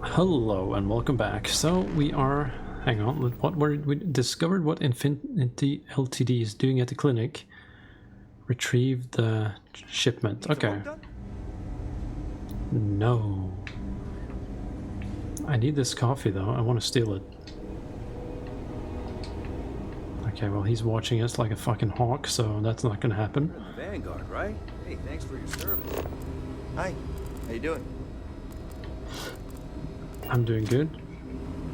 Hello and welcome back. So we are, hang on, we discovered what Infinity Ltd is doing at the clinic. Retrieve the shipment. Okay. No. I need this coffee though. I want to steal it. Okay, well he's watching us like a fucking hawk, so that's not gonna happen. You're in the Vanguard, right? Hey, thanks for your service. Hi. How you doing? I'm doing good,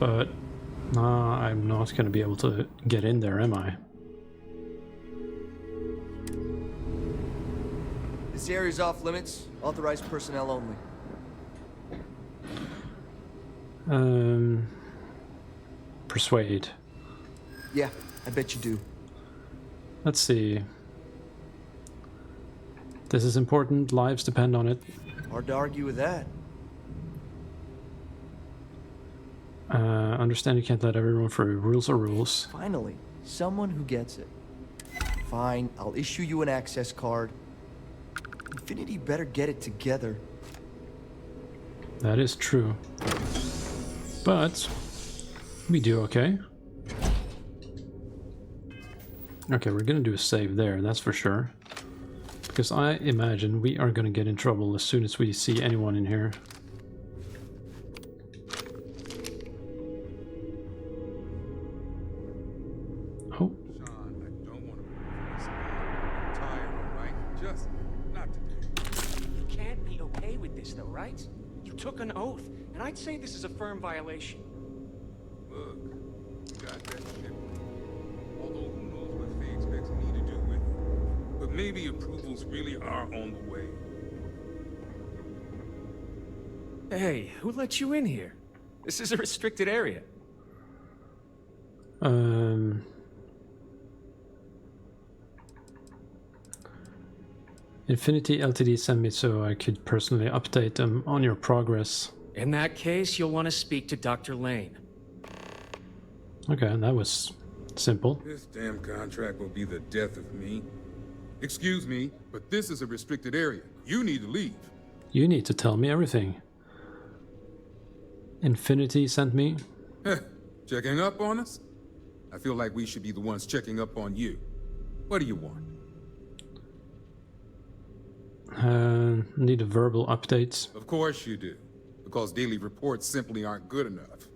but I'm not going to be able to get in there, am I? This area's off limits. Authorized personnel only. Persuade. Yeah, I bet you do. Let's see. This is important. Lives depend on it. Hard to argue with that. Understand you can't let everyone through. Rules are rules. Finally, someone who gets it. Fine, I'll issue you an access card. Infinity better get it together. That is true. But we do okay. Okay, we're gonna do a save there, that's for sure. Because I imagine we are gonna get in trouble as soon as we see anyone in here. Oh. Sean, I don't want to put this again. I'm tired, all right? Just not today. You can't be okay with this, though, right? You took an oath, and I'd say this is a firm violation. Look, you got that shit. Although who knows what Faye expects me to do with it. But maybe approvals really are on the way. Hey, who let you in here? This is a restricted area. Infinity Ltd sent me so I could personally update them on your progress. In that case, you'll want to speak to Dr. Lane. Okay, that was simple. This damn contract will be the death of me. Excuse me, but this is a restricted area. You need to leave. You need to tell me everything. Infinity sent me. Checking up on us? I feel like we should be the ones checking up on you. What do you want? Need a verbal update. Of course you do, because daily reports simply aren't good enough.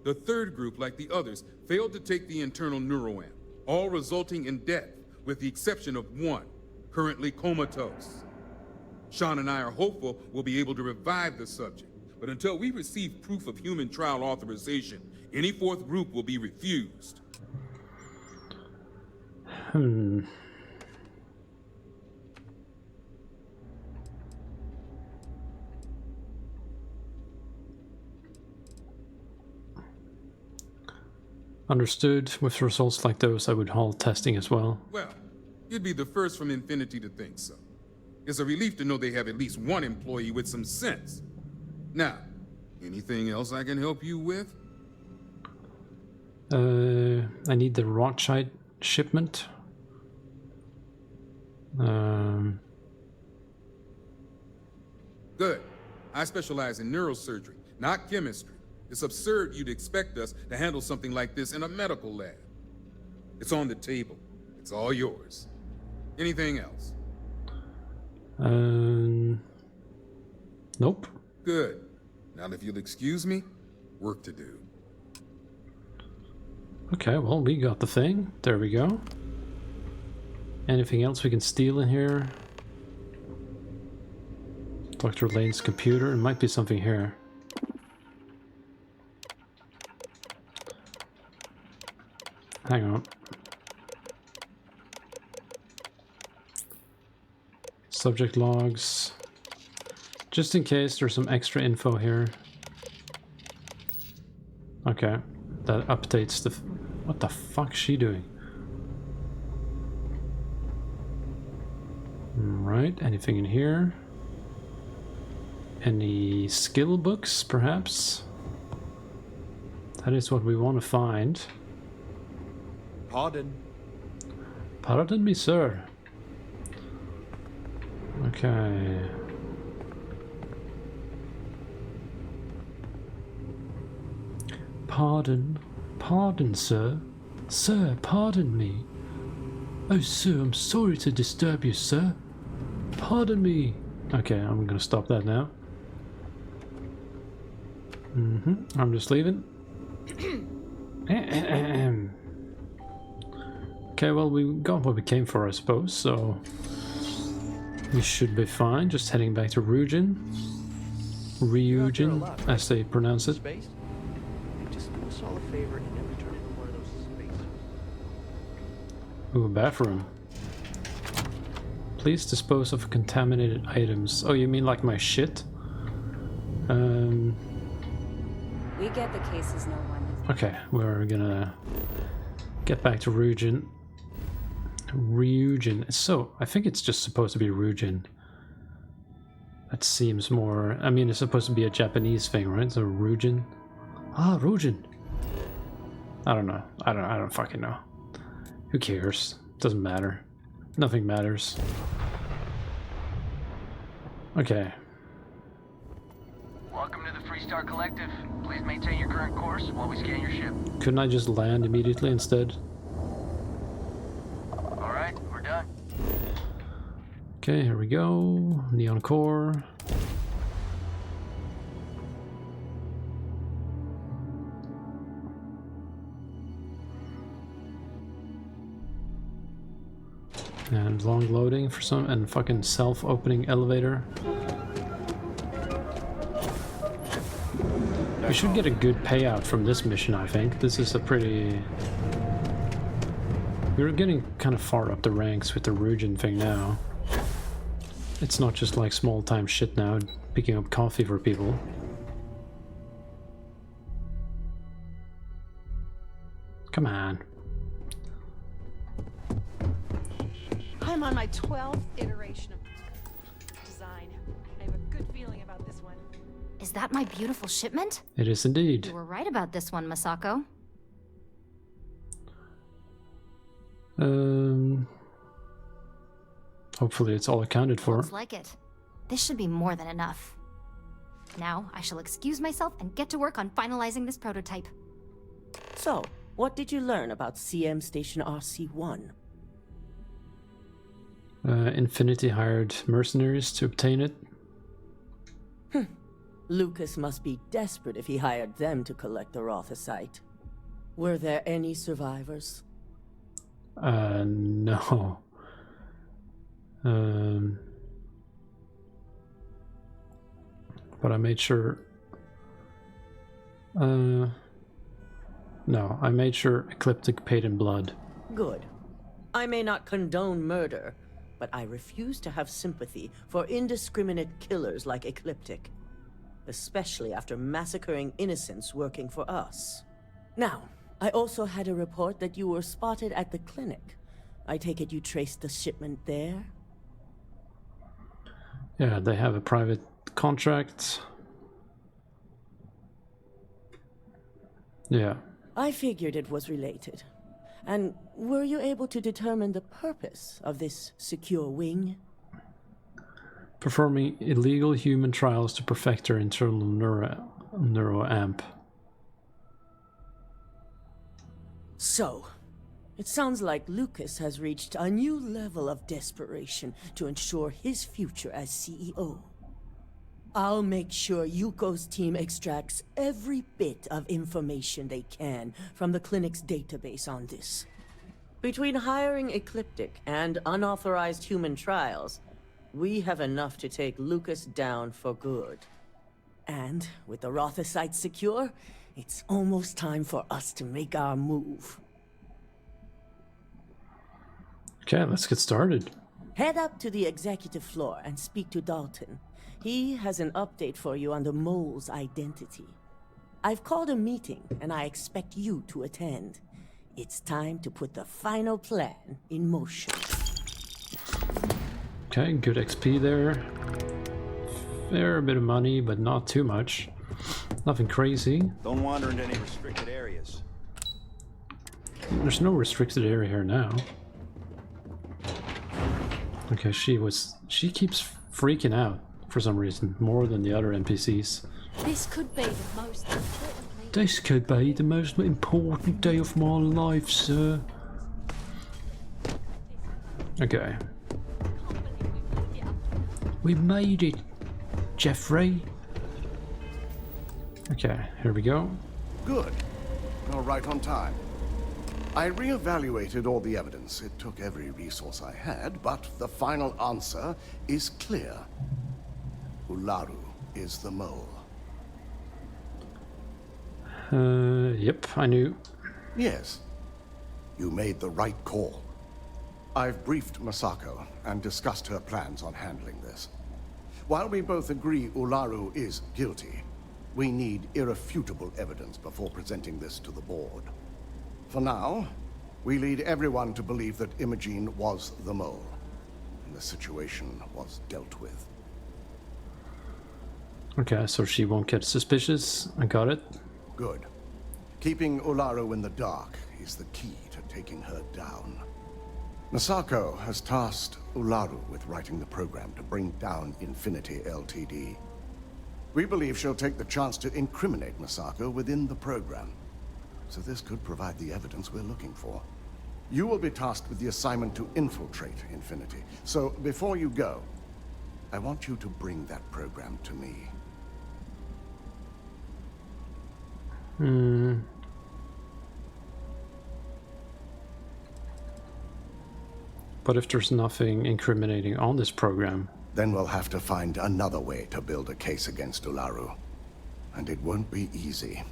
The third group, like the others, failed to take the internal neuroamp, all resulting in death, with the exception of one, currently comatose. Sean and I are hopeful we'll be able to revive the subject, but until we receive proof of human trial authorization, any fourth group will be refused. Understood. With results like those, I would halt testing as well. Well, you'd be the first from Infinity to think so. It's a relief to know they have at least one employee with some sense. Now, anything else I can help you with? I need the Rothschild shipment. Good. I specialize in neurosurgery, not chemistry. It's absurd you'd expect us to handle something like this in a medical lab. It's on the table. It's all yours. Anything else? Nope. Good. Now if you'll excuse me, work to do. Okay, well, we got the thing. There we go. Anything else we can steal in here? Dr. Lane's computer. There might be something here. Hang on. Subject logs. Just in case there's some extra info here. Okay. That updates the... What the fuck's she doing? Right, anything in here? Any skill books, perhaps? That is what we want to find. Pardon. Pardon me, sir. Okay. Pardon. Pardon, sir. Sir, pardon me. Oh, sir, I'm sorry to disturb you, sir. Pardon me. Okay, I'm gonna stop that now. I'm just leaving. Okay, well, we got what we came for, I suppose, so we should be fine. Just heading back to Ryujin. Ryujin, as they pronounce it. Space? Just do us all a favor and never turn into one of those space. Ooh, a bathroom. Please dispose of contaminated items. Oh, you mean like my shit? We get the cases no one. Okay, we're gonna get back to Ryujin. Ryujin. So, I think it's just supposed to be Ryujin. That seems more... I mean, it's supposed to be a Japanese thing, right? So, Ryujin. Ah, Ryujin. I don't know. I don't fucking know. Who cares? Doesn't matter. Nothing matters. Okay. Welcome to the Freestar Collective. Please maintain your current course while we scan your ship. Couldn't I just land immediately instead? Alright, we're done. Okay, here we go. Neon core. And long loading for some, and fucking self-opening elevator. We should get a good payout from this mission, I think. This is a pretty... We're getting kind of far up the ranks with the Ryujin thing now. It's not just like small-time shit now, picking up coffee for people. Come on. I'm on my 12th iteration of design. I have a good feeling about this one. Is that my beautiful shipment? It is indeed. You were right about this one, Masako. Hopefully it's all accounted for. Looks like it. This should be more than enough. Now, I shall excuse myself and get to work on finalizing this prototype. So, what did you learn about CM Station RC-1? Infinity hired mercenaries to obtain it. Lucas must be desperate if he hired them to collect the Rothicite. Were there any survivors? No. But I made sure... no, I made sure Ecliptic paid in blood. Good. I may not condone murder, but I refuse to have sympathy for indiscriminate killers like Ecliptic. Especially after massacring innocents working for us. Now, I also had a report that you were spotted at the clinic. I take it you traced the shipment there? Yeah, they have a private contract. Yeah. I figured it was related. And were you able to determine the purpose of this secure wing? Performing illegal human trials to perfect their internal neuroamp. So, it sounds like Lucas has reached a new level of desperation to ensure his future as CEO. I'll make sure Yuko's team extracts every bit of information they can from the clinic's database on this. Between hiring Ecliptic and unauthorized human trials, we have enough to take Lucas down for good. And with the Rothicite secure, it's almost time for us to make our move. Okay, let's get started. Head up to the executive floor and speak to Dalton. He has an update for you on the mole's identity. I've called a meeting, and I expect you to attend. It's time to put the final plan in motion. Okay, good XP there. Fair bit of money, but not too much. Nothing crazy. Don't wander into any restricted areas. There's no restricted area here now. Okay, she keeps freaking out for some reason, more than the other NPCs. This could be the most important This could be the most important day of my life, sir. Okay. We made it, Jeffrey. Okay, here we go. Good. You're right on time. I reevaluated all the evidence. It took every resource I had, but the final answer is clear. Ularu is the mole. Yep, I knew. Yes. You made the right call. I've briefed Masako and discussed her plans on handling this. While we both agree Ularu is guilty, we need irrefutable evidence before presenting this to the board. For now, we lead everyone to believe that Imogene was the mole, and the situation was dealt with. Okay, so she won't get suspicious. I got it. Good. Keeping Ularu in the dark is the key to taking her down. Masako has tasked Ularu with writing the program to bring down Infinity Ltd. We believe she'll take the chance to incriminate Masako within the program. So this could provide the evidence we're looking for. You will be tasked with the assignment to infiltrate Infinity. So before you go, I want you to bring that program to me. But if there's nothing incriminating on this program... Then we'll have to find another way to build a case against Ularu. And it won't be easy.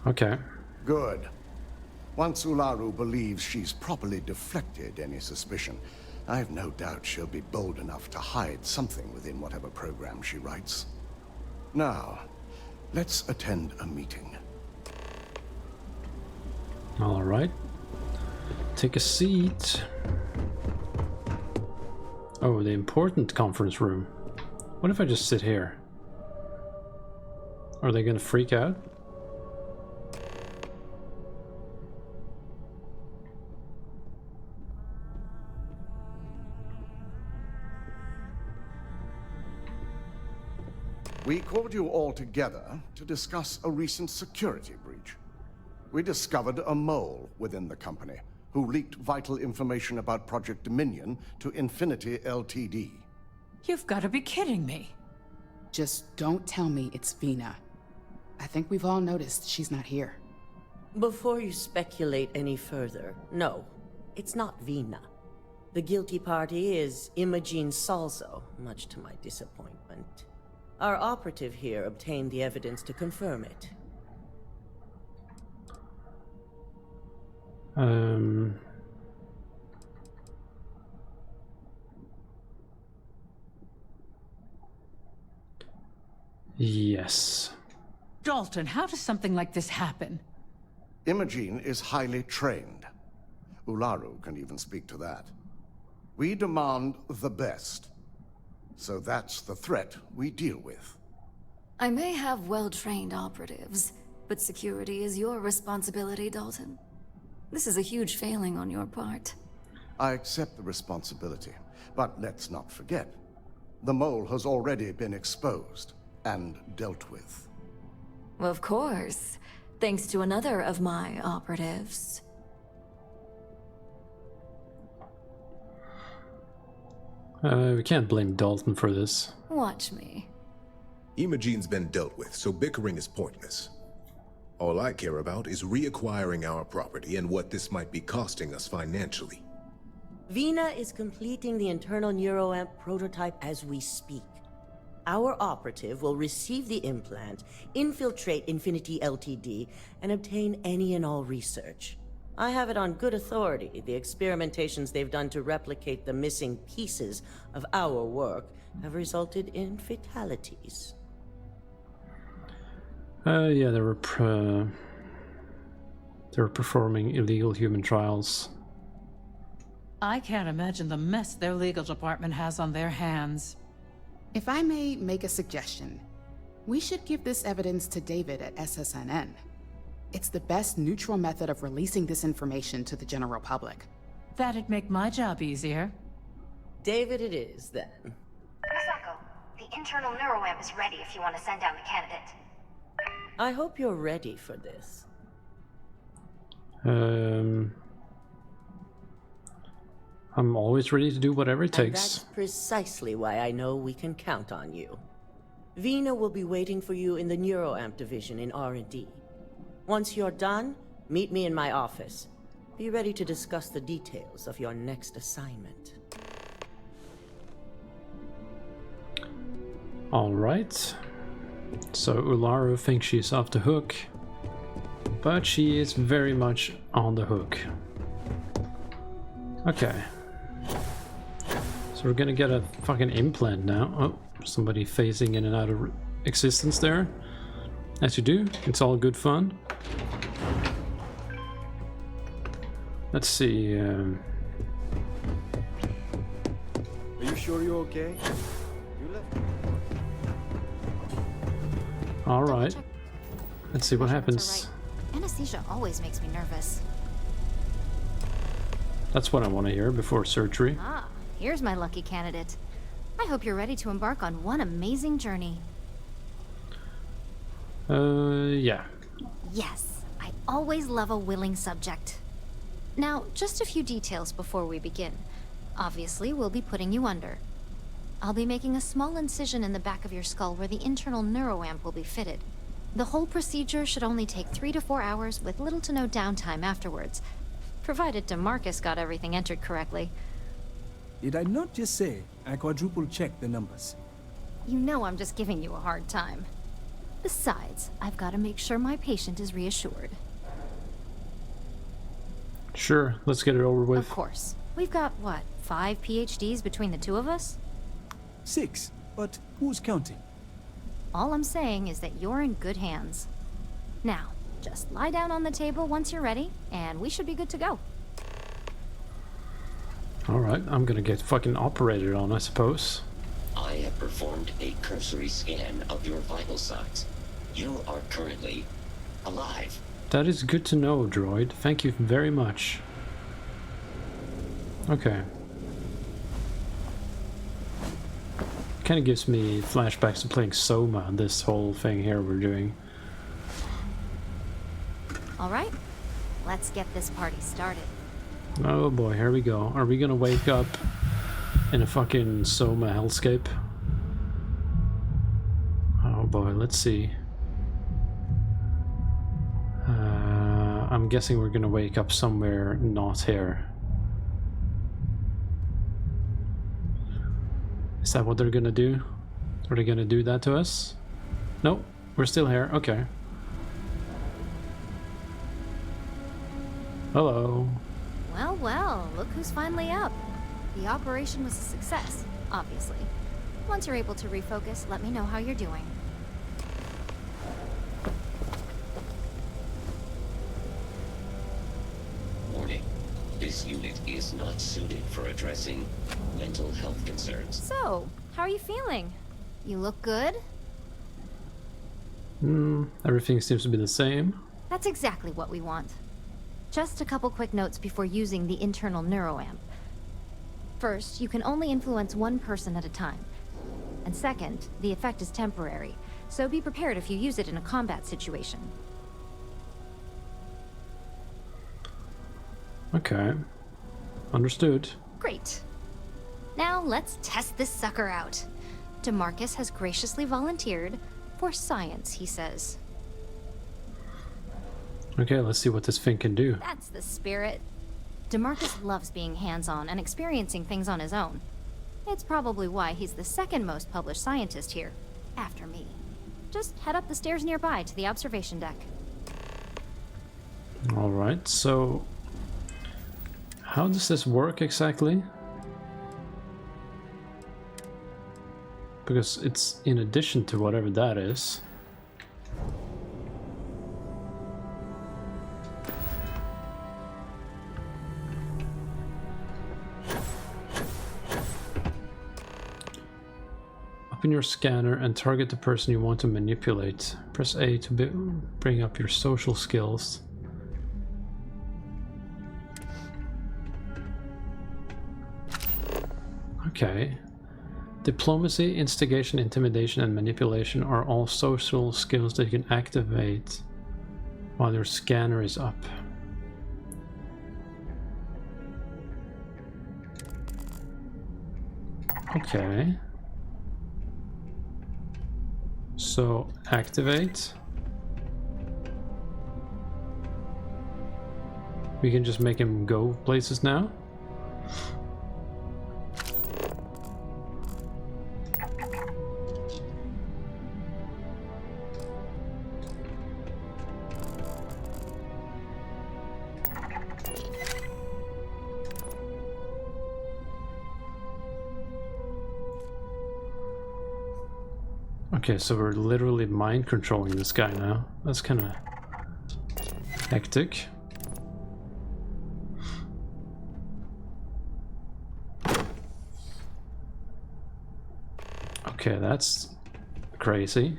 Okay. Good. Once Ularu believes she's properly deflected any suspicion, I have no doubt she'll be bold enough to hide something within whatever program she writes. Now, let's attend a meeting. All right. Take a seat. Oh, the important conference room. What if I just sit here? Are they gonna freak out? We called you all together to discuss a recent security breach. We discovered a mole within the company who leaked vital information about Project Dominion to Infinity Ltd. You've got to be kidding me. Just don't tell me it's Vina. I think we've all noticed she's not here. Before you speculate any further, no, it's not Vina. The guilty party is Imogene Salzo, much to my disappointment. Our operative here obtained the evidence to confirm it. Yes. Dalton, how does something like this happen? Imogene is highly trained. Ularu can even speak to that. We demand the best. So that's the threat we deal with. I may have well-trained operatives, but security is your responsibility, Dalton. This is a huge failing on your part. I accept the responsibility, but let's not forget, the mole has already been exposed and dealt with. Of course, thanks to another of my operatives. We can't blame Dalton for this. Watch me. Imogene's been dealt with, so bickering is pointless. All I care about is reacquiring our property and what this might be costing us financially. Vina is completing the internal neuroamp prototype as we speak. Our operative will receive the implant, infiltrate Infinity Ltd, and obtain any and all research. I have it on good authority. The experimentations they've done to replicate the missing pieces of our work have resulted in fatalities. Yeah, they were performing illegal human trials. I can't imagine the mess their legal department has on their hands. If I may make a suggestion, we should give this evidence to David at SSNN. It's the best neutral method of releasing this information to the general public. That'd make my job easier. David it is, then. Masako, the internal neuroamp is ready if you want to send down the candidate. I hope you're ready for this. I'm always ready to do whatever it And takes. that's precisely why I know we can count on you. Vina will be waiting for you in the Neuroamp division in R&D. Once you're done, meet me in my office. Be ready to discuss the details of your next assignment. Alright. So Ularu thinks she's off the hook, but she is very much on the hook. Okay. So we're gonna get a fucking implant now. Oh, somebody phasing in and out of existence there. As you do, it's all good fun. Let's see. Are you sure you're okay? You left. Alright. Let's see what happens. Anesthesia always makes me nervous. That's what I want to hear before surgery. Ah, here's my lucky candidate. I hope you're ready to embark on one amazing journey. Yeah. Yes, I always love a willing subject. Now, just a few details before we begin. Obviously, we'll be putting you under. I'll be making a small incision in the back of your skull where the internal neuroamp will be fitted. The whole procedure should only take 3 to 4 hours with little to no downtime afterwards, provided DeMarcus got everything entered correctly. Did I not just say I quadruple-checked the numbers? You know I'm just giving you a hard time. Besides, I've got to make sure my patient is reassured. Sure, let's get it over with. Of course. We've got, what, 5 PhDs between the two of us? 6, but who's counting? All I'm saying is that you're in good hands. Now, just lie down on the table once you're ready, and we should be good to go. Alright, I'm gonna get fucking operated on, I suppose. I have performed a cursory scan of your vital signs. You are currently alive. That is good to know, droid. Thank you very much. Okay. Kind of gives me flashbacks to playing Soma, this whole thing here we're doing. Alright, let's get this party started. Oh boy, here we go. Are we gonna wake up in a fucking Soma hellscape? Oh boy, let's see. I'm guessing we're gonna wake up somewhere not here. Is that what they're gonna do? Are they gonna do that to us? Nope, we're still here. Okay. Hello. Well, well, look who's finally up. The operation was a success, obviously. Once you're able to refocus, let me know how you're doing. Warning. This unit is not suited for addressing mental health concerns. So, how are you feeling? You look good? Everything seems to be the same. That's exactly what we want. Just a couple quick notes before using the internal neuroamp. First, you can only influence one person at a time. And second, the effect is temporary, so be prepared if you use it in a combat situation. Okay. Understood. Great. Now let's test this sucker out. DeMarcus has graciously volunteered for science, he says. Okay, let's see what this thing can do. That's the spirit. DeMarcus loves being hands-on and experiencing things on his own. It's probably why he's the second most published scientist here, after me. Just head up the stairs nearby to the observation deck. Alright, so how does this work exactly? Because it's in addition to whatever that is. Open your scanner and target the person you want to manipulate. Press A to bring up your social skills. Okay. Diplomacy, instigation, intimidation, and manipulation are all social skills that you can activate while your scanner is up. Okay. So, activate. We can just make him go places now. Okay, so we're literally mind controlling this guy now. That's kind of hectic. Okay, that's crazy.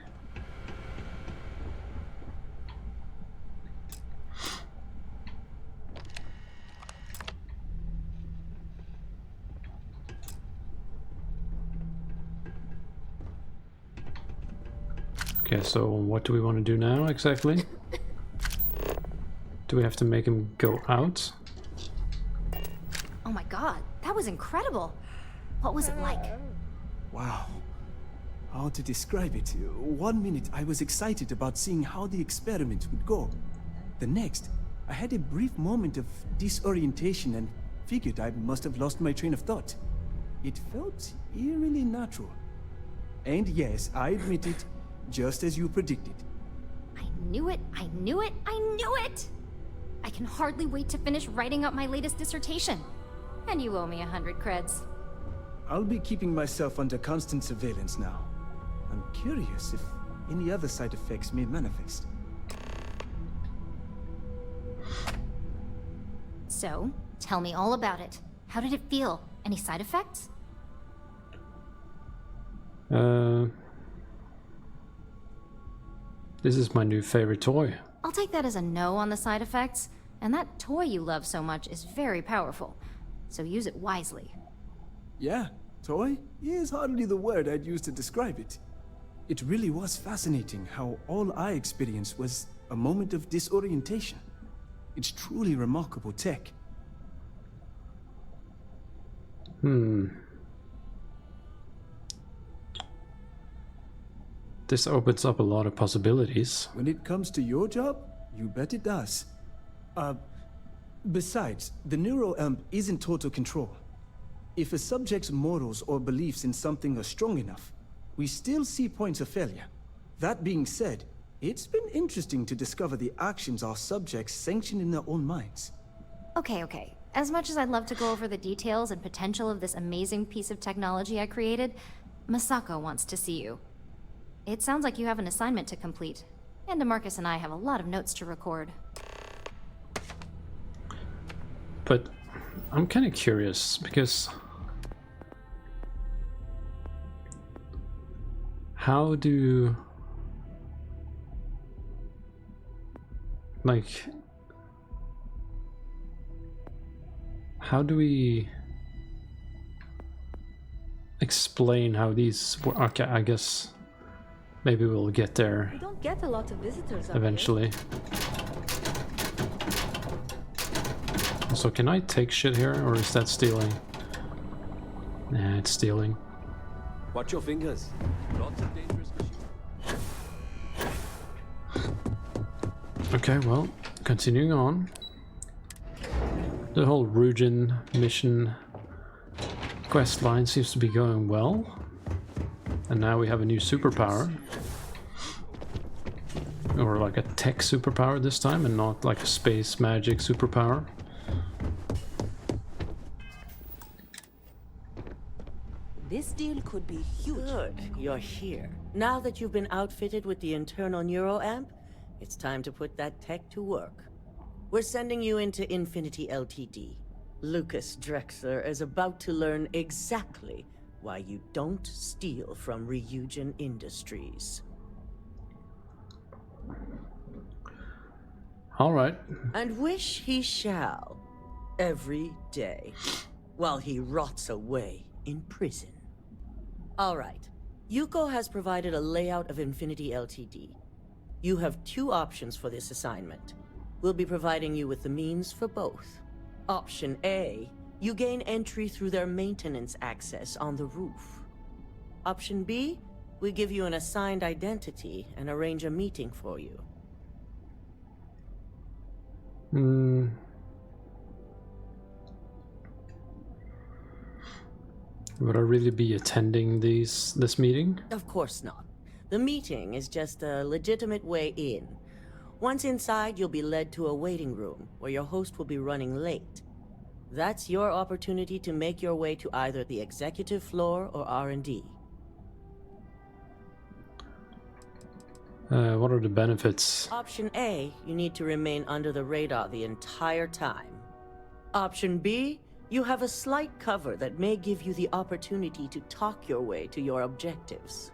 Okay, so what do we want to do now exactly? Do we have to make him go out? Oh my god, that was incredible. What was it like? Wow. How to describe it? 1 minute I was excited about seeing how the experiment would go. The next, I had a brief moment of disorientation and figured I must have lost my train of thought. It felt eerily natural. And yes, I admit it, just as you predicted. I knew it, I knew it, I knew it! I can hardly wait to finish writing up my latest dissertation. And you owe me 100 creds. I'll be keeping myself under constant surveillance now. I'm curious if any other side effects may manifest. So, tell me all about it. How did it feel? Any side effects? This is my new favorite toy. I'll take that as a no on the side effects. And that toy you love so much is very powerful. So use it wisely. Yeah, toy is hardly the word I'd use to describe it. It really was fascinating how all I experienced was a moment of disorientation. It's truly remarkable tech. This opens up a lot of possibilities. When it comes to your job, you bet it does. Besides, the neural amp isn't total control. If a subject's morals or beliefs in something are strong enough, we still see points of failure. That being said, it's been interesting to discover the actions our subjects sanction in their own minds. Okay. As much as I'd love to go over the details and potential of this amazing piece of technology I created, Masako wants to see you. It sounds like you have an assignment to complete, and DeMarcus and I have a lot of notes to record. But I'm kind of curious because how do we explain how these work? Okay, I guess maybe we'll get there We don't get a lot of visitors up eventually. So can I take shit here, or is that stealing? Nah, it's stealing. Watch your fingers. Lots of dangerous machines. Okay, well, continuing on. The whole Rujin mission quest line seems to be going well. And now we have a new superpower. Or like a tech superpower this time, and not like a space magic superpower. This deal could be huge. Good, you're here. Now that you've been outfitted with the internal neuroamp, it's time to put that tech to work. We're sending you into Infinity LTD. Lucas Drexler is about to learn exactly why you don't steal from Ryujin Industries. All right. And wish he shall, every day, while he rots away in prison. All right. Yuko has provided a layout of Infinity Ltd. You have two options for this assignment. We'll be providing you with the means for both. Option A, you gain entry through their maintenance access on the roof. Option B, we give you an assigned identity and arrange a meeting for you. Would I really be attending this meeting? Of course not. The meeting is just a legitimate way in. Once inside, you'll be led to a waiting room where your host will be running late. That's your opportunity to make your way to either the executive floor or R&D. What are the benefits? Option A, you need to remain under the radar the entire time. Option B, you have a slight cover that may give you the opportunity to talk your way to your objectives.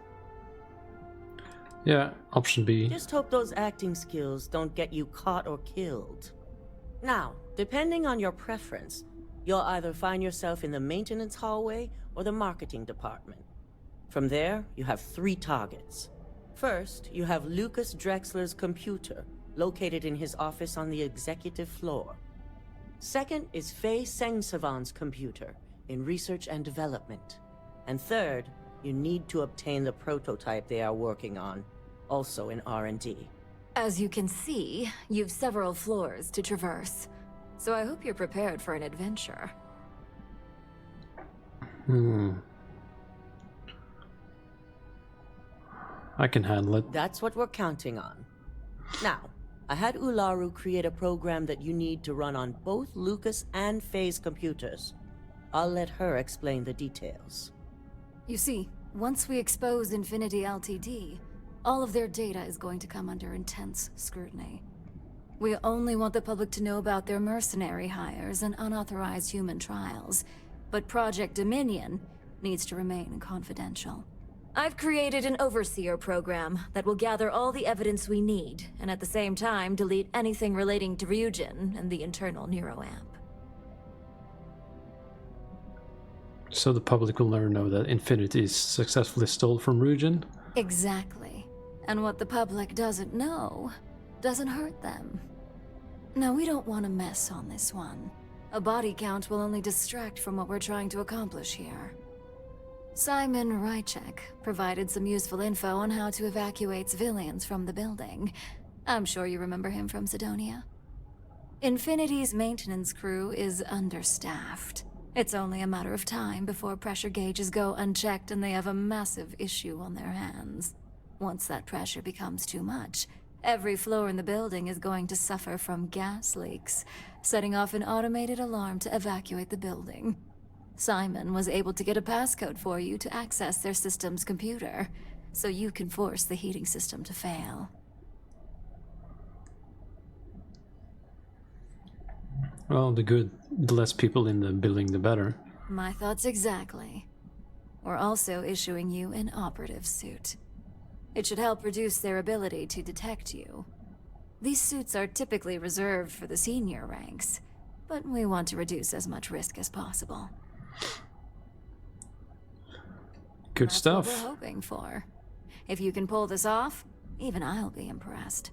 Yeah, option B. Just hope those acting skills don't get you caught or killed. Now, depending on your preference, you'll either find yourself in the maintenance hallway or the marketing department. From there, you have 3 targets. First, you have Lucas Drexler's computer, located in his office on the executive floor. Second is Faye Sengsavan's computer, in research and development. And third, you need to obtain the prototype they are working on, also in R&D. As you can see, you've several floors to traverse, so I hope you're prepared for an adventure. I can handle it. That's what we're counting on. Now, I had Ularu create a program that you need to run on both Lucas and Faye's computers. I'll let her explain the details. You see, once we expose Infinity Ltd, all of their data is going to come under intense scrutiny. We only want the public to know about their mercenary hires and unauthorized human trials, but Project Dominion needs to remain confidential. I've created an overseer program that will gather all the evidence we need, and at the same time delete anything relating to Ryujin and the internal neuroamp. So the public will never know that Infinity is successfully stolen from Ryujin? Exactly. And what the public doesn't know doesn't hurt them. Now, we don't want to mess on this one. A body count will only distract from what we're trying to accomplish here. Simon Rychek provided some useful info on how to evacuate civilians from the building. I'm sure you remember him from Sidonia. Infinity's maintenance crew is understaffed. It's only a matter of time before pressure gauges go unchecked and they have a massive issue on their hands. Once that pressure becomes too much, every floor in the building is going to suffer from gas leaks, setting off an automated alarm to evacuate the building. Simon was able to get a passcode for you to access their system's computer, so you can force the heating system to fail. Well, the less people in the building, the better. My thoughts exactly. We're also issuing you an operative suit. It should help reduce their ability to detect you. These suits are typically reserved for the senior ranks, but we want to reduce as much risk as possible. Good stuff. That's what we're hoping for. If you can pull this off, even I'll be impressed.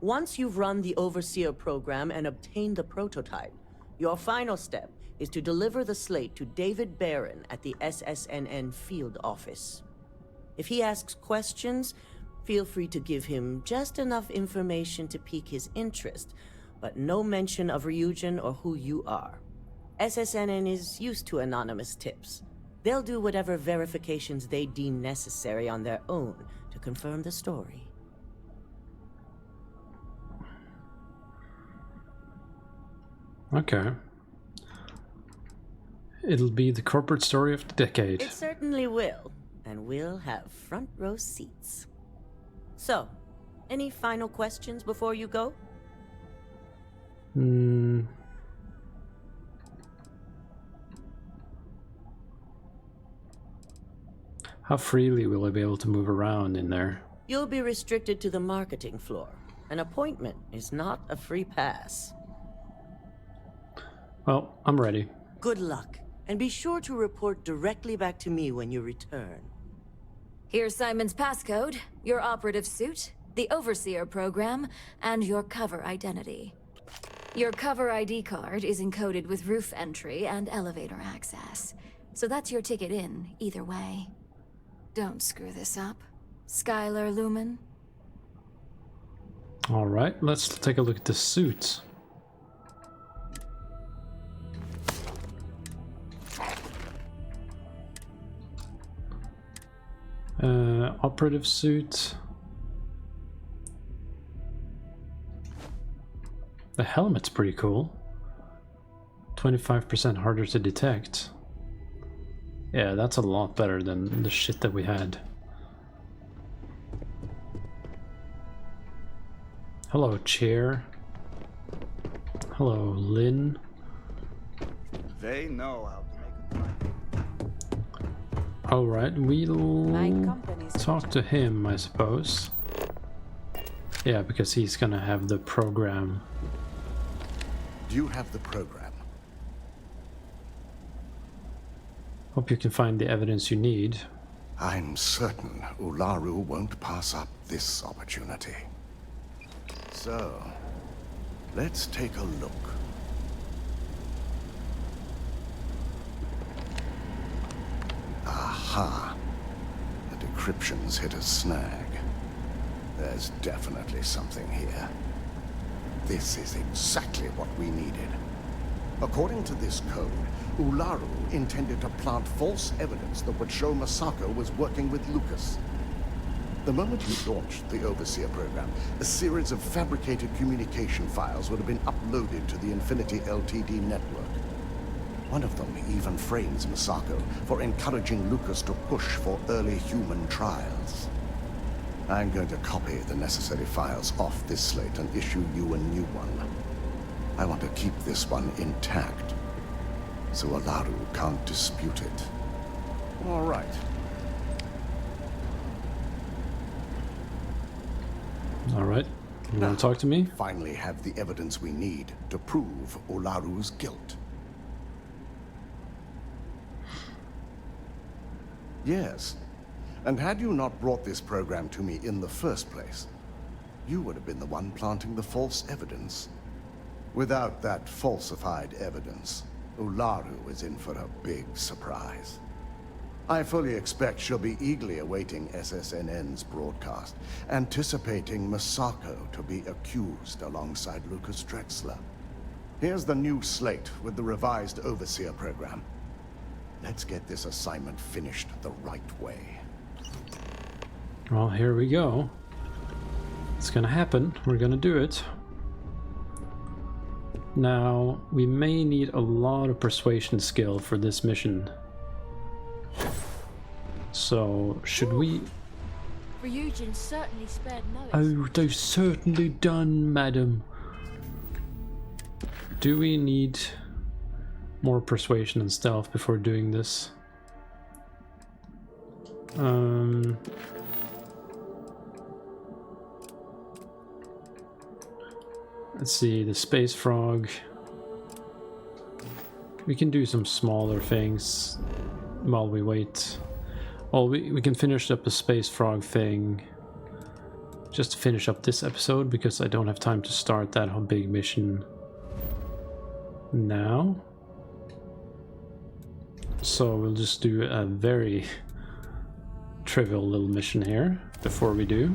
Once you've run the Overseer program and obtained the prototype, your final step is to deliver the slate to David Barron at the SSNN field office. If he asks questions, feel free to give him just enough information to pique his interest, but no mention of Ryujin or who you are. SSNN is used to anonymous tips. They'll do whatever verifications they deem necessary on their own to confirm the story. Okay. It'll be the corporate story of the decade. It certainly will, and we'll have front row seats. So, any final questions before you go? How freely will I be able to move around in there? You'll be restricted to the marketing floor. An appointment is not a free pass. Well, I'm ready. Good luck. And be sure to report directly back to me when you return. Here's Simon's passcode, your operative suit, the Overseer program, and your cover identity. Your cover ID card is encoded with roof entry and elevator access. So that's your ticket in, either way. Don't screw this up. Skylar Lumen? Alright, let's take a look at the suit. Operative suit. The helmet's pretty cool. 25% harder to detect. Yeah, that's a lot better than the shit that we had. Hello, chair. Hello, Lynn. They know how to make a Alright, we'll talk to him, I suppose. Yeah, because he's gonna have the program. Do you have the program? Hope you can find the evidence you need. I'm certain Ularu won't pass up this opportunity. So, let's take a look. Aha! The decryption's hit a snag. There's definitely something here. This is exactly what we needed. According to this code, Ularu intended to plant false evidence that would show Masako was working with Lucas. The moment he launched the Overseer program, a series of fabricated communication files would have been uploaded to the Infinity LTD network. One of them even frames Masako for encouraging Lucas to push for early human trials. I'm going to copy the necessary files off this slate and issue you a new one. I want to keep this one intact, so Ularu can't dispute it. All right. All right. You want to talk to me? Finally have the evidence we need to prove Ularu's guilt. Yes. And had you not brought this program to me in the first place, you would have been the one planting the false evidence. Without that falsified evidence, Ularu is in for a big surprise. I fully expect she'll be eagerly awaiting SSNN's broadcast, anticipating Masako to be accused alongside Lucas Drexler. Here's the new slate with the revised Overseer program. Let's get this assignment finished the right way. Well, here we go. It's gonna happen. We're gonna do it. Now, we may need a lot of persuasion skill for this mission. So, should we... Ryujin certainly spared no Oh, they've certainly done, madam. Do we need more persuasion and stealth before doing this? Let's see, the space frog. We can do some smaller things while we wait. Well, we can finish up the space frog thing just to finish up this episode, because I don't have time to start that whole big mission now. So we'll just do a very trivial little mission here before we do.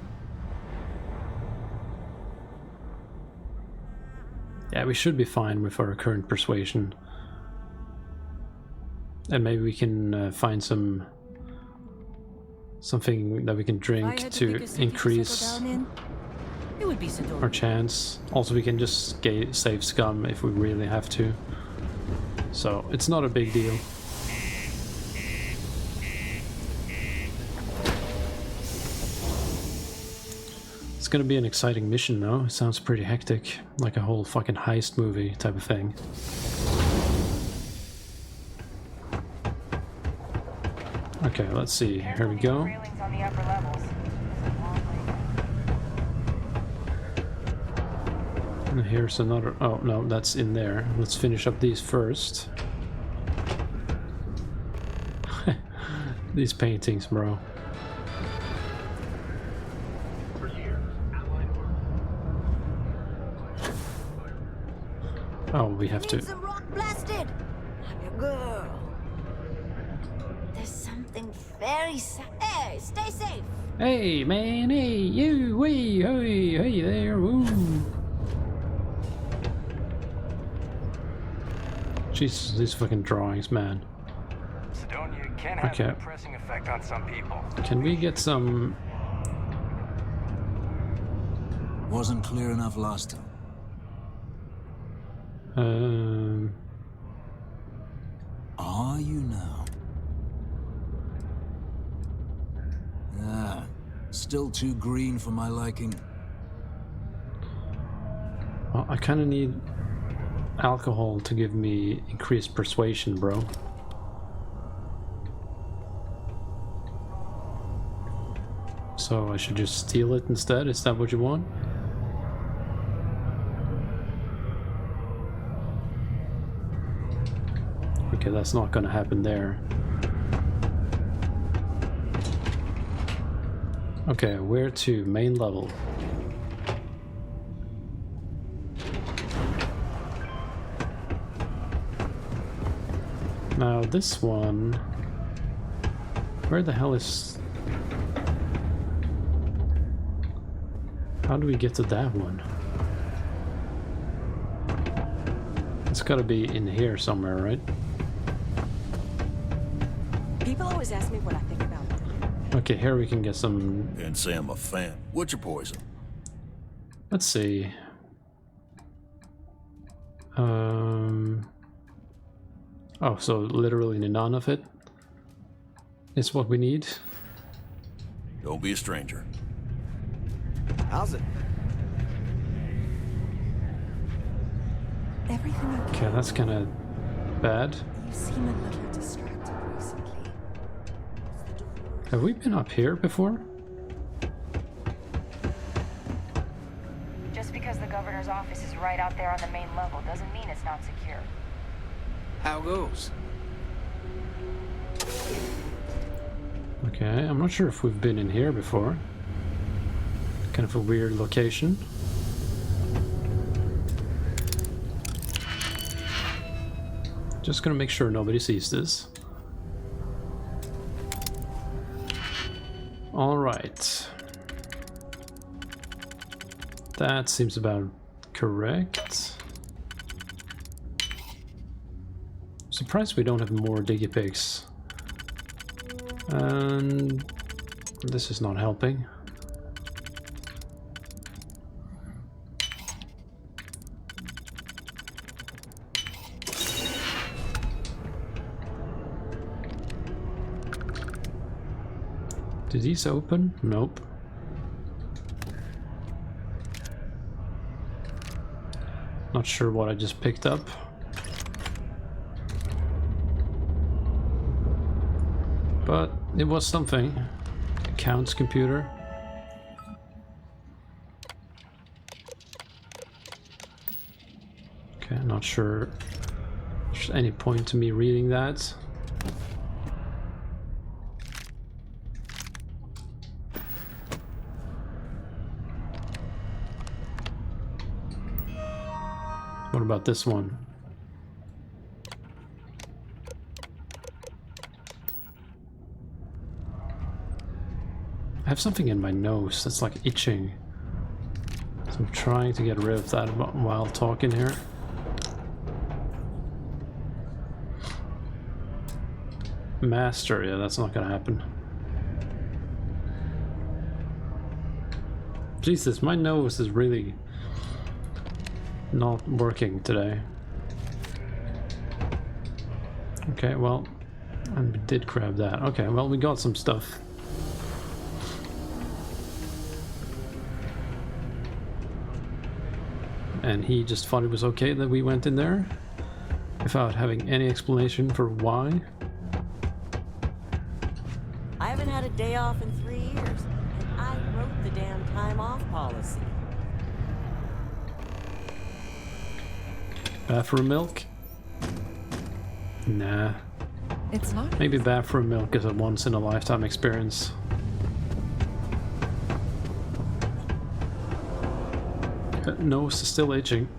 Yeah, we should be fine with our current persuasion. And maybe we can find something that we can drink to increase our chance. Also, we can just save scum if we really have to. So, it's not a big deal. It's gonna be an exciting mission though. It sounds pretty hectic, like a whole fucking heist movie type of thing. Okay, let's see. Here we go. And here's another... Oh, no, that's in there. Let's finish up these first. these paintings, bro. Oh, we have to. Some rock blasted. I'm your girl. There's something very Hey, stay safe. Hey, man, hey, you, wee, hey there, woo. Jesus, these fucking drawings, man. Sidonia can have a depressing effect on some people. Can we get some... Wasn't clear enough last time. Are you now? Ah, still too green for my liking. Well, I kind of need alcohol to give me increased persuasion, bro. So I should just steal it instead? Is that what you want? Okay, that's not gonna happen there. Okay, where to? Main level. Now this one... Where the hell is... How do we get to that one? It's gotta be in here somewhere, right? People always ask me what I think about them. Okay, here we can get some... Can't say I'm a fan. What's your poison? Let's see. Oh, so literally none of it is what we need. Don't be a stranger. How's it? Everything okay? Okay, that's kind of bad. You seem a little distracted recently. Have we been up here before? Just because the governor's office is right out there on the main level doesn't mean it's not secure. How goes? Okay, I'm not sure if we've been in here before. Kind of a weird location. Just gonna make sure nobody sees this. Alright. That seems about correct. Surprised we don't have more digipigs. And this is not helping. Did these open? Nope. Not sure what I just picked up. But it was something. Accounts computer. Okay, not sure there's any point to me reading that. What about this one? I have something in my nose that's like itching. So I'm trying to get rid of that while talking here. Master, yeah, that's not gonna happen. Jesus, my nose is really not working today. Okay, well, and we did grab that. Okay, well, we got some stuff. And he just thought it was okay that we went in there without having any explanation for why. I haven't had a day off in 3 years, and I wrote the damn time off policy. Bathroom milk? Nah. It's not. Maybe bathroom milk is a once-in-a-lifetime experience. Nose is still itching.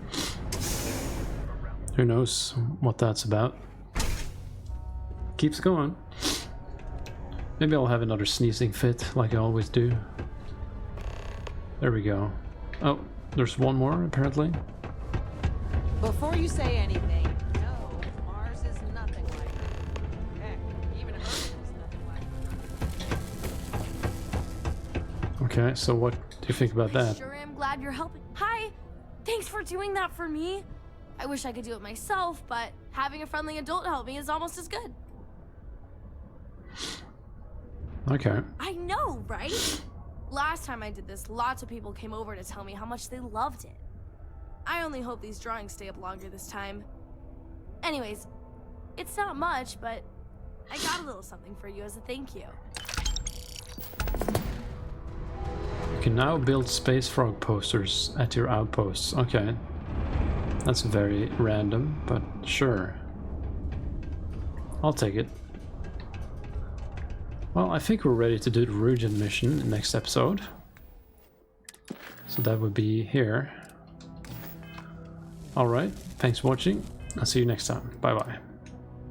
Who knows what that's about? Keeps going. Maybe I'll have another sneezing fit like I always do. There we go. Oh, there's one more apparently. Before you say anything, no, Mars is nothing like Earth. Heck, even Earth is nothing like Earth. Okay, so what do you think about that? Sure am glad you're helping. Hi! Thanks for doing that for me. I wish I could do it myself, but having a friendly adult help me is almost as good. Okay. I know, right? Last time I did this, lots of people came over to tell me how much they loved it. I only hope these drawings stay up longer this time. Anyways, it's not much, but I got a little something for you as a thank you. You can now build space frog posters at your outposts. Okay. That's very random, but sure. I'll take it. Well, I think we're ready to do the Rugen mission in the next episode. So that would be here. Alright, thanks for watching. I'll see you next time. Bye bye.